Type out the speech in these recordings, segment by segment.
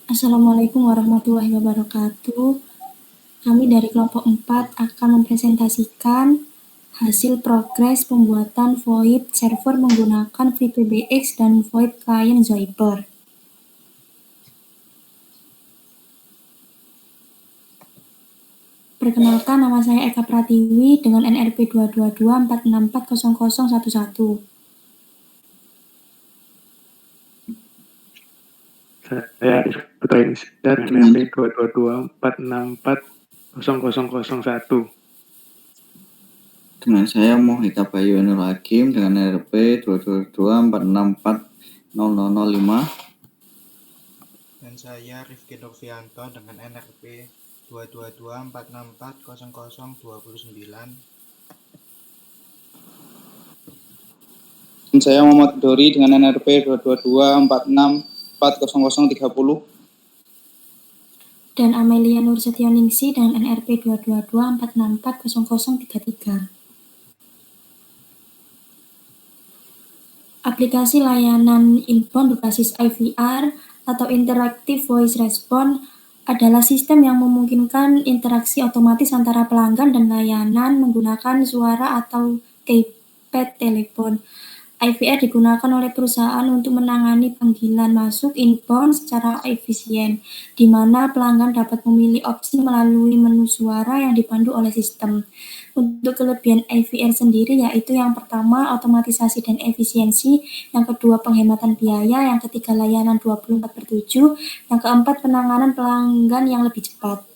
Assalamualaikum warahmatullahi wabarakatuh. Kami dari kelompok 4 akan mempresentasikan hasil progres pembuatan VoIP server menggunakan FreePBX dan VoIP client Zyper. Perkenalkan, nama saya Eka Pratiwi dengan NRP 22246400011. Saya Putra Insinyur NRP 22246400001. Dengan saya Mohita Bayu Nur Hakim dengan NRP 222464005. Dan saya Rifki Nurfianto dengan NRP 22246400029. Dan saya Muhammad Dori dengan NRP 22246400030. Dan Amelia Nur Setioningsi dengan NRP 22246400033. Aplikasi layanan inbound berbasis IVR atau Interactive Voice Response adalah sistem yang memungkinkan interaksi otomatis antara pelanggan dan layanan menggunakan suara atau keypad telepon. IVR digunakan oleh perusahaan untuk menangani panggilan masuk inbound secara efisien, di mana pelanggan dapat memilih opsi melalui menu suara yang dipandu oleh sistem. Untuk kelebihan IVR sendiri yaitu yang pertama otomatisasi dan efisiensi, yang kedua penghematan biaya, yang ketiga layanan 24/7, yang keempat penanganan pelanggan yang lebih cepat.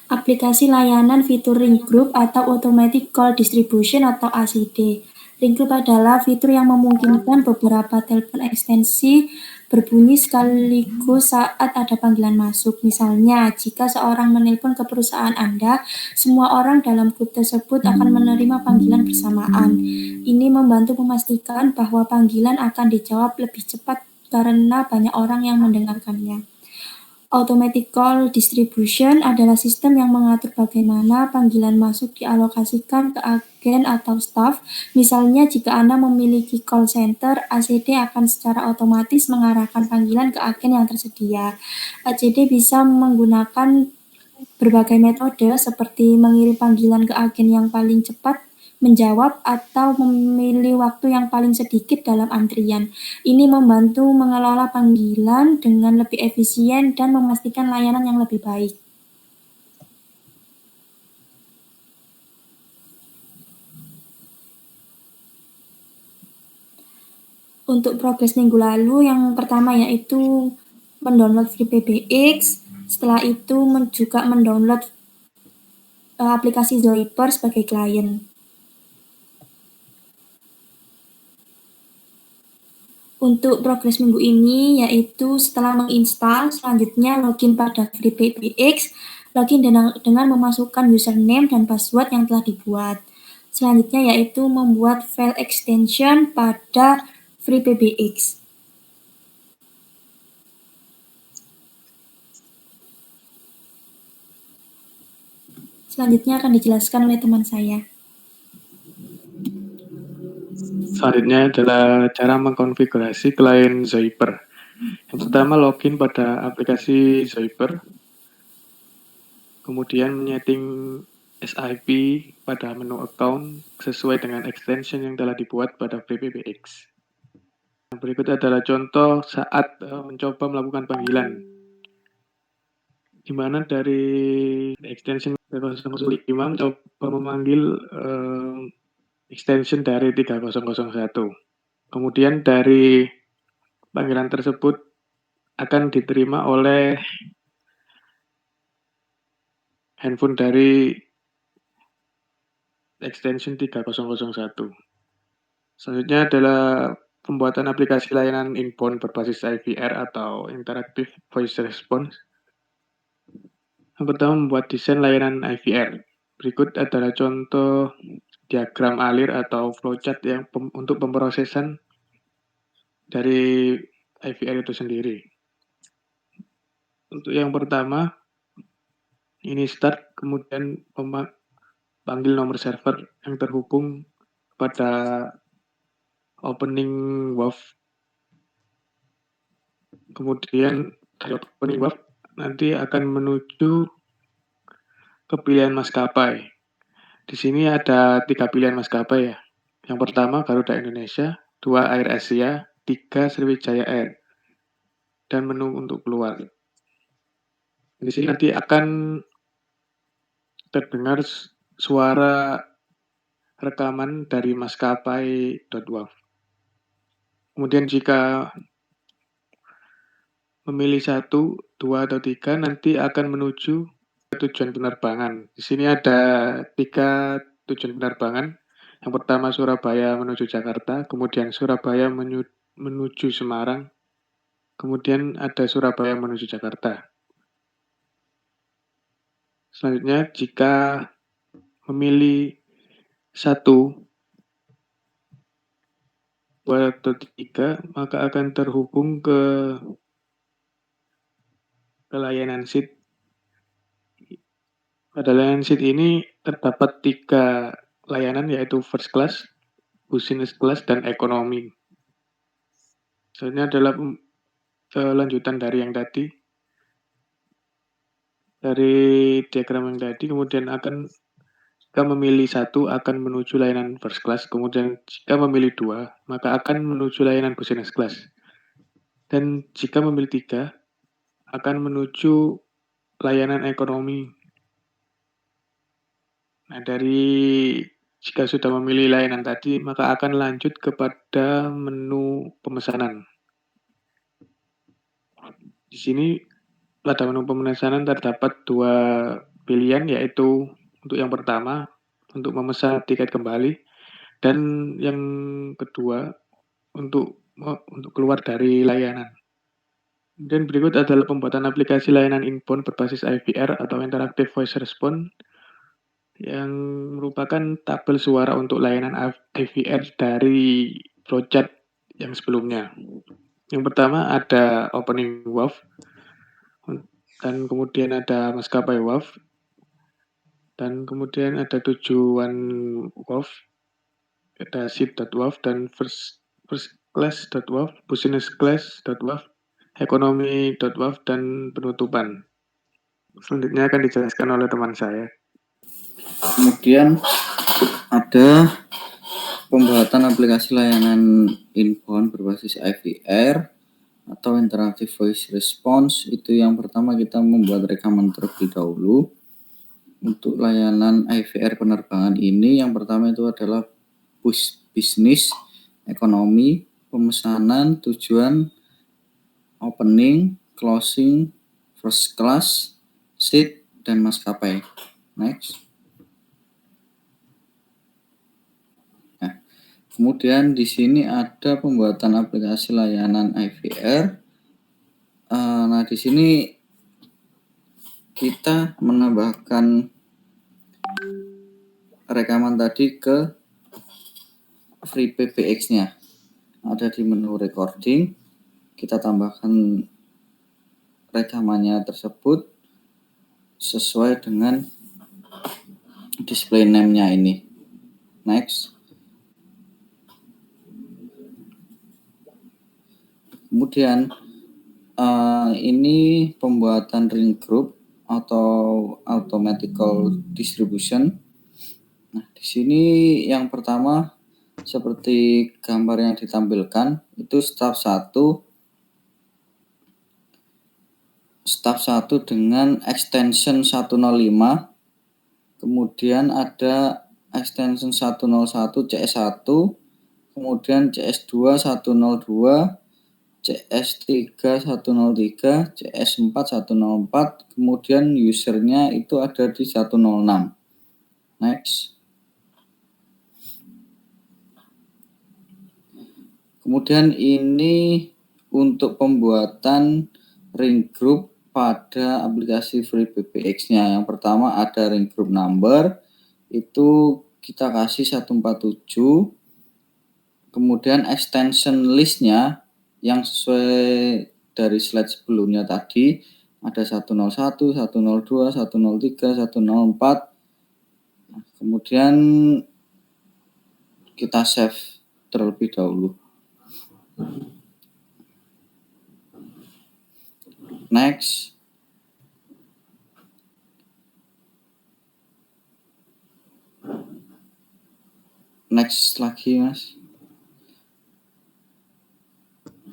Aplikasi layanan fitur Ring Group atau Automatic Call Distribution atau ACD. Ring Group adalah fitur yang memungkinkan beberapa telepon ekstensi berbunyi sekaligus saat ada panggilan masuk. Misalnya, jika seorang menelpon ke perusahaan Anda, semua orang dalam grup tersebut akan menerima panggilan bersamaan. Ini membantu memastikan bahwa panggilan akan dijawab lebih cepat karena banyak orang yang mendengarkannya. Automatic Call Distribution adalah sistem yang mengatur bagaimana panggilan masuk dialokasikan ke agen atau staf. Misalnya, jika Anda memiliki call center, ACD akan secara otomatis mengarahkan panggilan ke agen yang tersedia. ACD bisa menggunakan berbagai metode seperti mengirim panggilan ke agen yang paling cepat menjawab atau memilih waktu yang paling sedikit dalam antrian. Ini membantu mengelola panggilan dengan lebih efisien dan memastikan layanan yang lebih baik. Untuk progres minggu lalu, yang pertama yaitu mendownload FreePBX, setelah itu juga mendownload aplikasi Zyper sebagai klien. Untuk progres minggu ini yaitu setelah menginstal, selanjutnya login pada FreePBX, login dengan memasukkan username dan password yang telah dibuat. Selanjutnya yaitu membuat file extension pada FreePBX. Selanjutnya akan dijelaskan oleh teman saya. Selanjutnya adalah cara mengkonfigurasi klien Zyper. Yang pertama, login pada aplikasi Zyper. Kemudian menyeting SIP pada menu account sesuai dengan extension yang telah dibuat pada FreePBX. Yang berikut adalah contoh saat mencoba melakukan panggilan, di mana dari extension 005 mencoba memanggil extension dari 3001. Kemudian dari panggilan tersebut akan diterima oleh handphone dari extension 3001. Selanjutnya adalah pembuatan aplikasi layanan inbound berbasis IVR atau Interactive Voice Response. Yang pertama, membuat desain layanan IVR. Berikut adalah contoh diagram alir atau flowchart yang untuk pemrosesan dari IVR itu sendiri. Untuk yang pertama, ini start, kemudian panggil nomor server yang terhubung pada opening WAV kemudian dari opening WAF nanti akan menuju ke pilihan maskapai. Di sini ada 3 pilihan maskapai ya. Yang pertama Garuda Indonesia, 2 Air Asia, 3 Sriwijaya Air. Dan menu untuk keluar. Di sini nanti akan terdengar suara rekaman dari maskapai.wav. Kemudian jika memilih 1, 2, atau 3 nanti akan menuju ke tujuan penerbangan. Di sini ada 3 tujuan penerbangan. Yang pertama Surabaya menuju Jakarta, kemudian Surabaya menuju Semarang, kemudian ada Surabaya menuju Jakarta. Selanjutnya jika memilih 1, 2, atau 3 maka akan terhubung ke layanan seat. Pada layanan seat ini terdapat 3 layanan yaitu first class, business class, dan ekonomi. Selanjutnya adalah lanjutan dari yang tadi. Dari diagram yang tadi kemudian jika memilih 1 akan menuju layanan first class, kemudian jika memilih 2 maka akan menuju layanan business class. Dan jika memilih 3 akan menuju layanan ekonomi. Nah, jika sudah memilih layanan tadi, maka akan lanjut kepada menu pemesanan. Di sini pada menu pemesanan terdapat 2 pilihan, yaitu untuk yang pertama, untuk memesan tiket kembali, dan yang kedua, untuk keluar dari layanan. Dan berikut adalah pembuatan aplikasi layanan inbound berbasis IVR atau Interactive Voice Response yang merupakan tabel suara untuk layanan IVR dari flowchart yang sebelumnya. Yang pertama ada opening WAV, dan kemudian ada maskapai WAV, dan kemudian ada tujuan WAV, ada seat.wav, dan first class.wav, business class.wav, economy.wav, dan penutupan. Selanjutnya akan dijelaskan oleh teman saya. Kemudian ada pembuatan aplikasi layanan inbound berbasis IVR atau Interactive Voice Response. Itu yang pertama kita membuat rekaman terlebih dahulu. Untuk layanan IVR penerbangan ini yang pertama itu adalah bisnis, ekonomi, pemesanan, tujuan, opening, closing, first class, seat, dan maskapai. Next. Nah, kemudian di sini ada pembuatan aplikasi layanan IVR. Nah, di sini kita menambahkan rekaman tadi ke FreePBX-nya. Ada di menu recording. Kita tambahkan rekamannya tersebut sesuai dengan display name-nya ini. Next. Kemudian ini pembuatan ring group atau automatical distribution. Nah, di sini yang pertama seperti gambar yang ditampilkan itu staf 1 dengan extension 105. Kemudian ada extension 101 CS1, kemudian CS2 102, CS3 103, CS4 104, kemudian usernya itu ada di 106. Next. Kemudian ini untuk pembuatan ring group pada aplikasi FreePBX-nya. Yang pertama ada ring group number, itu kita kasih 147. Kemudian extension list-nya yang sesuai dari slide sebelumnya tadi ada 101, 102, 103, 104. Nah, kemudian kita save terlebih dahulu. Next. Next lagi, Mas.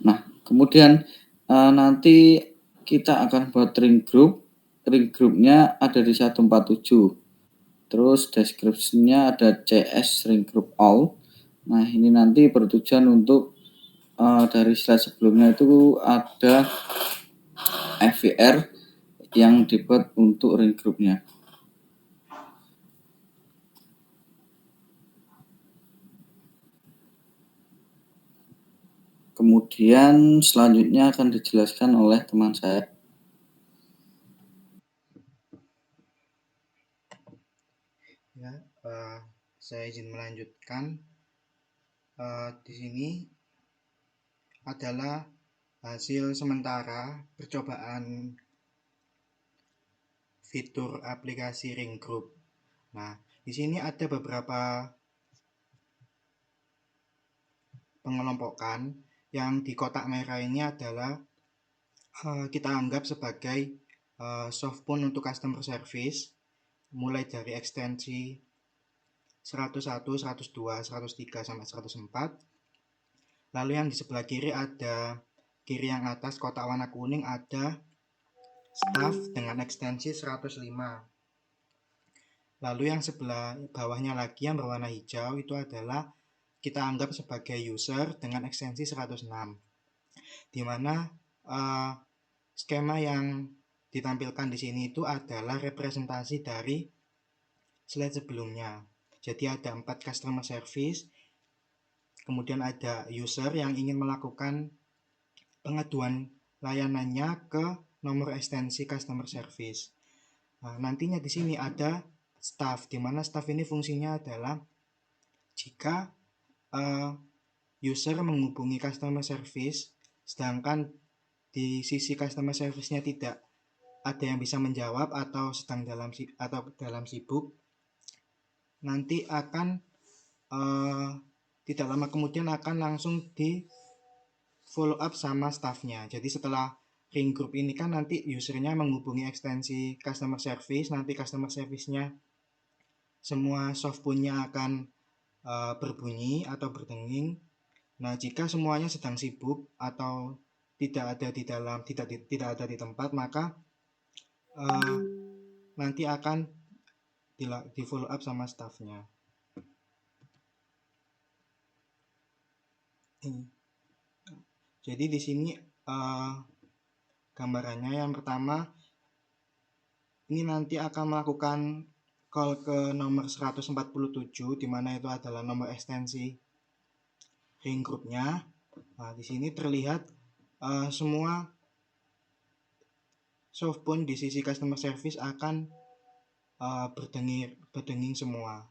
Nah, kemudian nanti kita akan buat ring group. Ring groupnya ada di 147. Terus deskripsinya ada CS ring group all. Nah, ini nanti bertujuan untuk dari slide sebelumnya itu ada FVR yang dibuat untuk ring groupnya. Kemudian selanjutnya akan dijelaskan oleh teman saya. Ya, saya izin melanjutkan. Di sini adalah hasil sementara percobaan fitur aplikasi ring group. Nah, di sini ada beberapa pengelompokan. Yang di kotak merah ini adalah kita anggap sebagai softphone untuk customer service, mulai dari ekstensi 101, 102, 103, sampai 104. Lalu yang di sebelah kiri yang atas kotak warna kuning ada staff dengan ekstensi 105. Lalu yang sebelah bawahnya lagi yang berwarna hijau itu adalah kita anggap sebagai user dengan ekstensi 106. Di mana skema yang ditampilkan di sini itu adalah representasi dari slide sebelumnya. Jadi ada 4 customer service, kemudian ada user yang ingin melakukan pengaduan layanannya ke nomor ekstensi customer service. Nah, nantinya di sini ada staff, di mana staff ini fungsinya adalah jika user menghubungi customer service, sedangkan di sisi customer service-nya tidak ada yang bisa menjawab atau sedang dalam sibuk, nanti akan tidak lama kemudian akan langsung di follow up sama staffnya. Jadi setelah ring group ini kan nanti usernya menghubungi ekstensi customer service, nanti customer service-nya semua softphone-nya akan berbunyi atau berdenging. Nah, jika semuanya sedang sibuk atau tidak ada di tempat, maka nanti akan di follow up sama staffnya. Jadi di sini gambarannya yang pertama ini nanti akan melakukan call ke nomor 147, di mana itu adalah nomor ekstensi ring groupnya. Nah, di sini terlihat semua softphone di sisi customer service akan berdenging semua.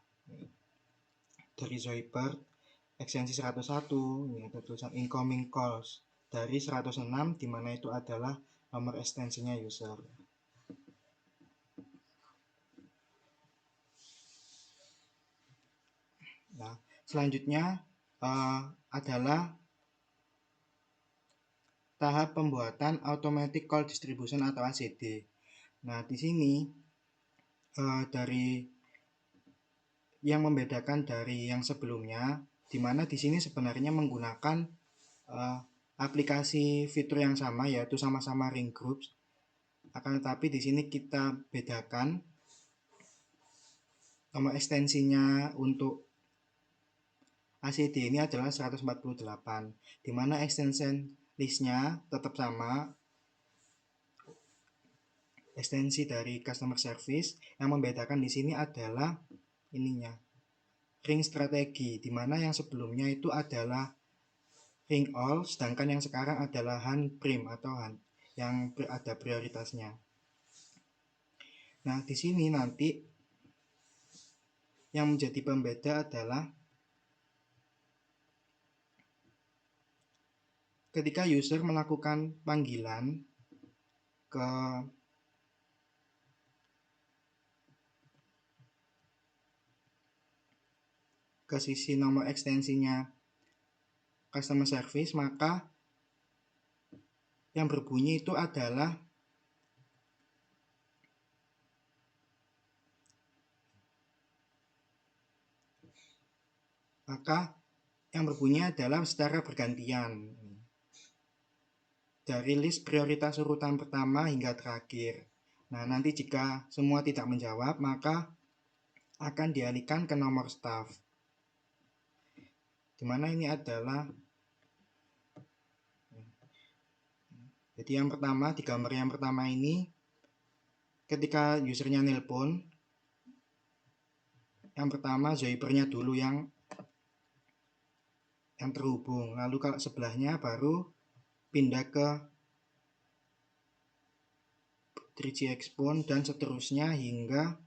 Dari Zoibird ekstensi 101, ini ada tulisan incoming calls dari 106, di mana itu adalah nomor ekstensinya user. Nah, selanjutnya adalah tahap pembuatan automatic call distribution atau ACD. Nah, di sini dari yang membedakan dari yang sebelumnya, di mana di sini sebenarnya menggunakan aplikasi fitur yang sama, yaitu sama-sama ring groups. Akan tetapi di sini kita bedakan nomor ekstensinya untuk ACD ini adalah 148, di mana extension listnya tetap sama, ekstensi dari customer service. Yang membedakan di sini adalah ininya, ring strategi, di mana yang sebelumnya itu adalah ring all, sedangkan yang sekarang adalah hand prim atau hand yang ada prioritasnya. Nah, di sini nanti yang menjadi pembeda adalah ketika user melakukan panggilan ke sisi nomor ekstensinya customer service, maka yang berbunyi itu adalah maka yang berbunyi adalah secara bergantian dari list prioritas urutan pertama hingga terakhir. Nah, nanti jika semua tidak menjawab, maka akan dialihkan ke nomor staf. Dimana ini adalah, jadi yang pertama, di gambar yang pertama ini, ketika usernya nelpon, yang pertama Zoibernya dulu yang terhubung, lalu kalau sebelahnya baru pindah ke 3G Exponent dan seterusnya hingga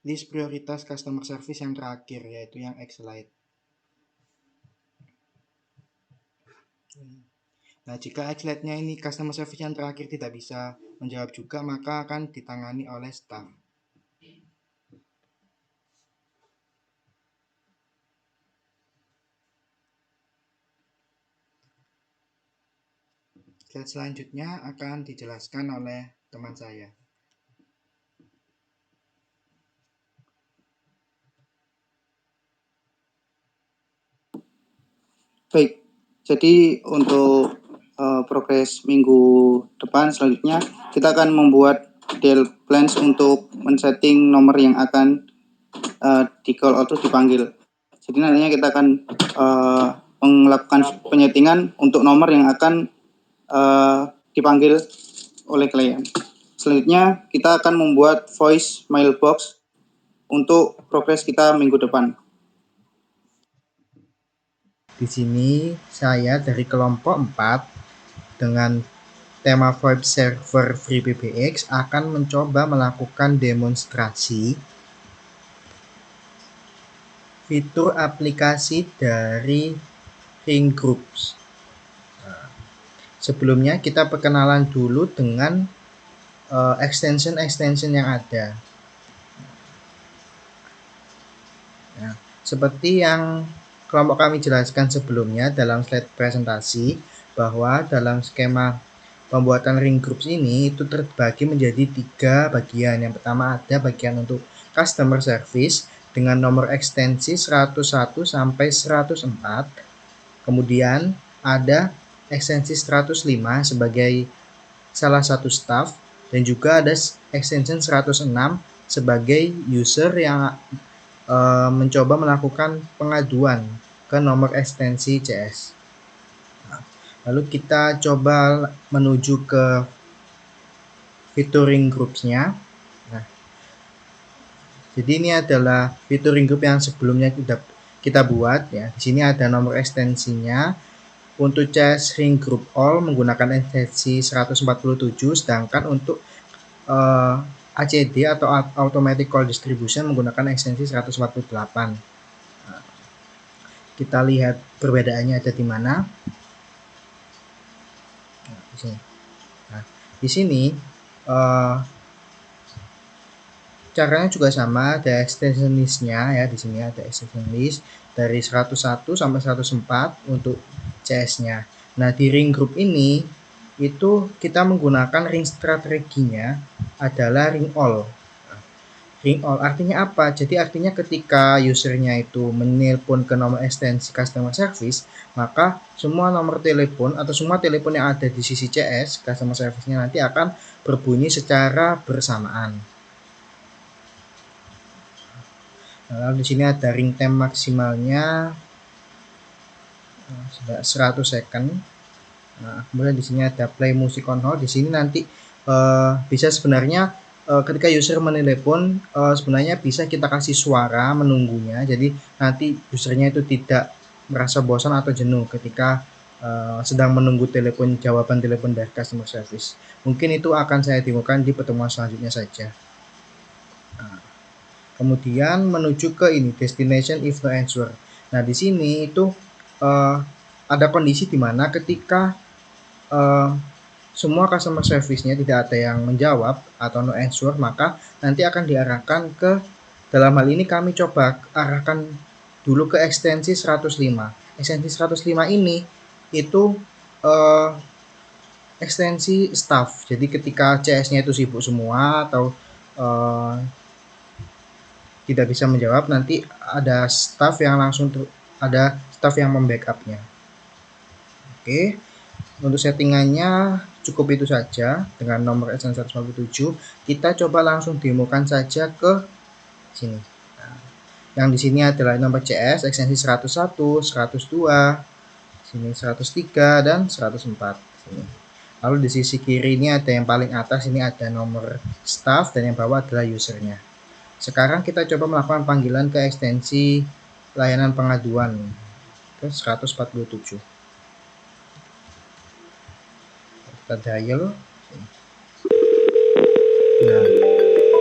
list prioritas customer service yang terakhir, yaitu yang X-Lite. Nah, jika X-Lite-nya ini customer service yang terakhir tidak bisa menjawab juga, maka akan ditangani oleh staff. Slide selanjutnya akan dijelaskan oleh teman saya. Baik, jadi untuk progres minggu depan selanjutnya kita akan membuat detail plans untuk men-setting nomor yang akan di call atau dipanggil. Jadi nantinya kita akan melakukan penyetingan untuk nomor yang akan dipanggil oleh klien. Selanjutnya kita akan membuat voice mailbox untuk progres kita minggu depan. Di sini saya dari kelompok 4 dengan tema VoIP Server Free PBX akan mencoba melakukan demonstrasi fitur aplikasi dari Ring Groups. Sebelumnya kita perkenalan dulu dengan extension yang ada. Nah, seperti yang kelompok kami jelaskan sebelumnya dalam slide presentasi, bahwa dalam skema pembuatan Ring Groups ini itu terbagi menjadi 3 bagian. Yang pertama ada bagian untuk customer service dengan nomor ekstensi 101 sampai 104. Kemudian ada ekstensi 105 sebagai salah satu staff, dan juga ada extension 106 sebagai user yang mencoba melakukan pengaduan ke nomor ekstensi CS. Lalu kita coba menuju ke fitur Ring Groups-nya. Nah, jadi ini adalah fitur Ring Group yang sebelumnya kita buat ya. Di sini ada nomor ekstensinya. Untuk CS Ring Group All menggunakan ekstensi 147, sedangkan untuk ACD atau Automatic Call Distribution menggunakan ekstensi 148. Nah, kita lihat perbedaannya ada di mana. Nah, di sini. Nah, di sini caranya juga sama, ada extension list-nya ya. Di sini ada extension list dari 101 sampai 104 untuk CS-nya. Nah, di Ring Group ini itu kita menggunakan ring strateginya adalah Ring All. Ring All artinya apa? Jadi artinya ketika usernya itu menelpon ke nomor ekstensi customer service, maka semua nomor telepon atau semua telepon yang ada di sisi CS customer service-nya nanti akan berbunyi secara bersamaan. Nah, lalu di sini ada ring time maksimalnya 100 second. Nah, kemudian di sini ada play music on hold. Di sini nanti bisa sebenarnya ketika user menelepon sebenarnya bisa kita kasih suara menunggunya. Jadi nanti usernya itu tidak merasa bosan atau jenuh ketika sedang menunggu jawaban telepon dari customer service. Mungkin itu akan saya demokan di pertemuan selanjutnya saja. Nah, kemudian menuju ke ini destination if no answer. Nah, di sini itu ada kondisi di mana ketika semua customer service-nya tidak ada yang menjawab atau no answer, maka nanti akan diarahkan ke, dalam hal ini kami coba arahkan dulu ke ekstensi 105. Ekstensi 105 ini itu ekstensi staff. Jadi ketika CS-nya itu sibuk semua atau tidak bisa menjawab, nanti ada staff yang membackup-nya. Oke, untuk settingannya cukup itu saja dengan nomor extension 157. Kita coba langsung demokan saja ke sini. Nah, yang di sini adalah nomor CS ekstensi 101, 102, sini 103 dan 104 sini. Lalu di sisi kiri ini ada yang paling atas, ini ada nomor staff, dan yang bawah adalah usernya. Sekarang kita coba melakukan panggilan ke ekstensi layanan pengaduan ke 147. Kita dial. Nah,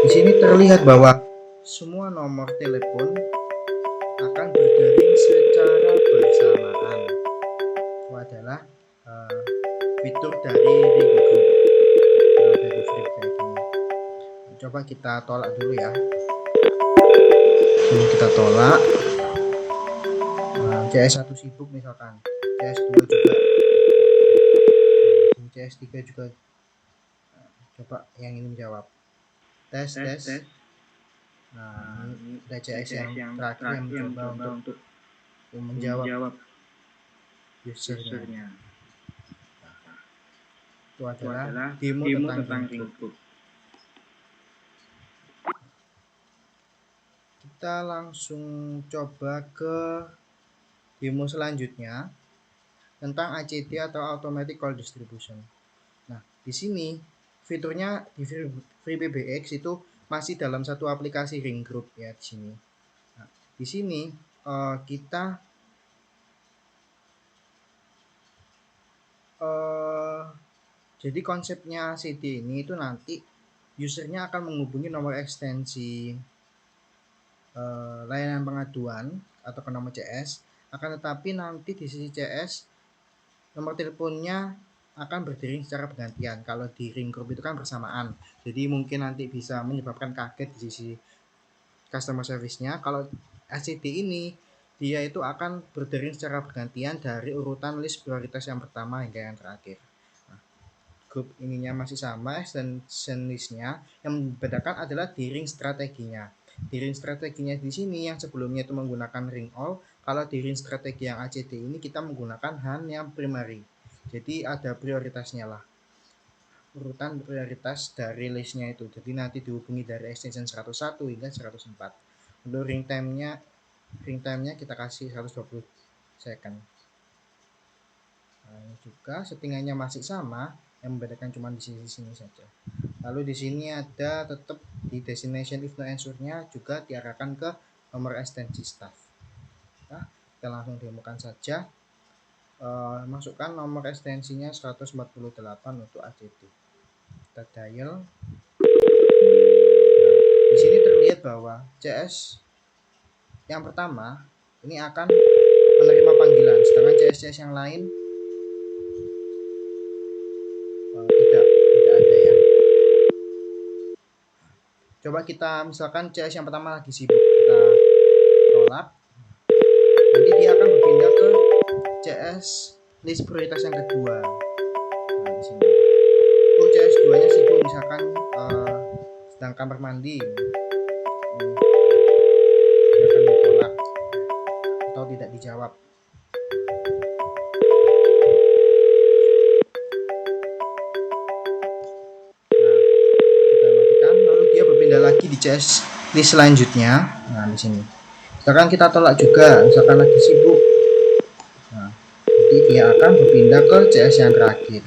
di sini terlihat bahwa semua nomor telepon akan berdering secara bersamaan. Itu adalah fitur dari Ring Group, dari feedback ini. Coba kita tolak dulu ya. Ini kita tolak. CS1 sibuk misalkan, CS2 juga, CS3 juga. Coba yang ini menjawab. Tes. Nah, ini ada CS yang terakhir yang mencoba untuk menjawab usernya. Itu adalah demo tentang Ring Group. Kita langsung coba ke demo selanjutnya tentang ACD atau Automatic Call Distribution. Nah, di sini fiturnya di FreePBX itu masih dalam satu aplikasi Ring Group ya di sini. Nah, di sini kita jadi konsepnya ACD ini itu nanti usernya akan menghubungi nomor ekstensi layanan pengaduan atau ke nomor CS, akan tetapi nanti di sisi CS nomor teleponnya akan berdering secara bergantian. Kalau di Ring Group itu kan bersamaan, jadi mungkin nanti bisa menyebabkan kaget di sisi customer service-nya. Kalau ACD ini dia itu akan berdering secara bergantian dari urutan list prioritas yang pertama hingga yang terakhir. Nah, grup ininya masih sama, extension list-nya, yang membedakan adalah di ring strateginya. Di ring strateginya di sini yang sebelumnya itu menggunakan ring all, kalau di ring strategi yang ACD ini kita menggunakan HAN yang primary. Jadi ada prioritasnya lah, urutan prioritas dari listnya itu. Jadi nanti dihubungi dari extension 101 hingga 104. Untuk ring time-nya kita kasih 120 second. Nah, ini juga settingannya masih sama, yang membedakan cuma di sini saja. Lalu di sini ada tetap di destination if no answer-nya juga diarahkan ke nomor ekstensi staff. Nah, kita langsung demokan saja. Masukkan nomor ekstensinya 148 untuk ACD. Kita dial. Nah, di sini terlihat bahwa CS yang pertama ini akan menerima panggilan, sedangkan CS yang lain tidak ada ya. Coba kita misalkan CS yang pertama lagi sibuk, kita tolak. Nanti dia akan berpindah ke CS list prioritas yang kedua. Nah, di sini. CS 2-nya sibuk misalkan sedang kamar mandi. Dia akan ditolak atau tidak dijawab. Lagi di CS list selanjutnya. Nah, di sini misalkan kita tolak juga, misalkan lagi sibuk. Nah, nanti dia akan berpindah ke CS yang terakhir.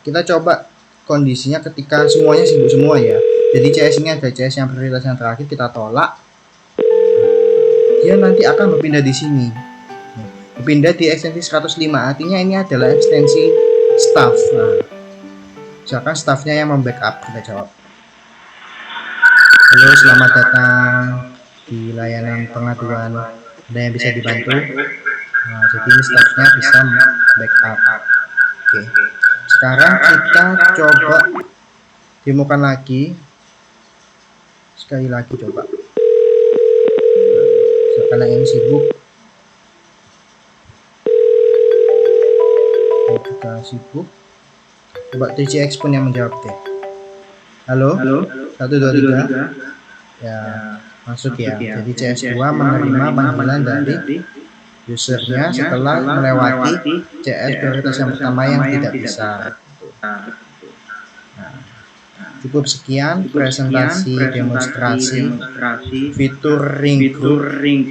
Kita coba kondisinya ketika semuanya sibuk semua ya. Jadi CS ini ada CS yang prioritas yang terakhir, kita tolak. Dia nanti akan berpindah di sini. Berpindah di ekstensi 105, artinya ini adalah ekstensi staff. Nah, misalkan staffnya yang membackup, kita jawab. Halo, selamat datang di layanan pengaduan. Ada yang bisa dibantu? Nah, jadi ini staffnya bisa backup. Oke. Sekarang kita coba demokan lagi. Sekali lagi coba. Misalkan yang ini sibuk. Ini juga sibuk. Coba 3GX pun yang menjawab deh. Halo? 1, 2, 3. ya masuk ya. Jadi CS2 menerima panggilan dari usernya setelah melewati CS prioritas yang pertama yang tidak bisa. Nah, cukup sekian presentasi demonstrasi fitur ring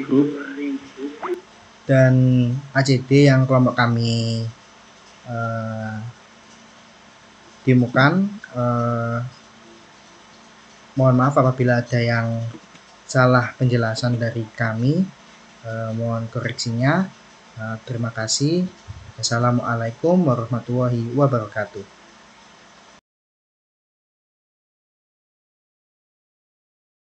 group dan ACD yang kelompok kami demokan. Mohon maaf apabila ada yang salah penjelasan dari kami, mohon koreksinya. Terima kasih. Assalamualaikum warahmatullahi wabarakatuh.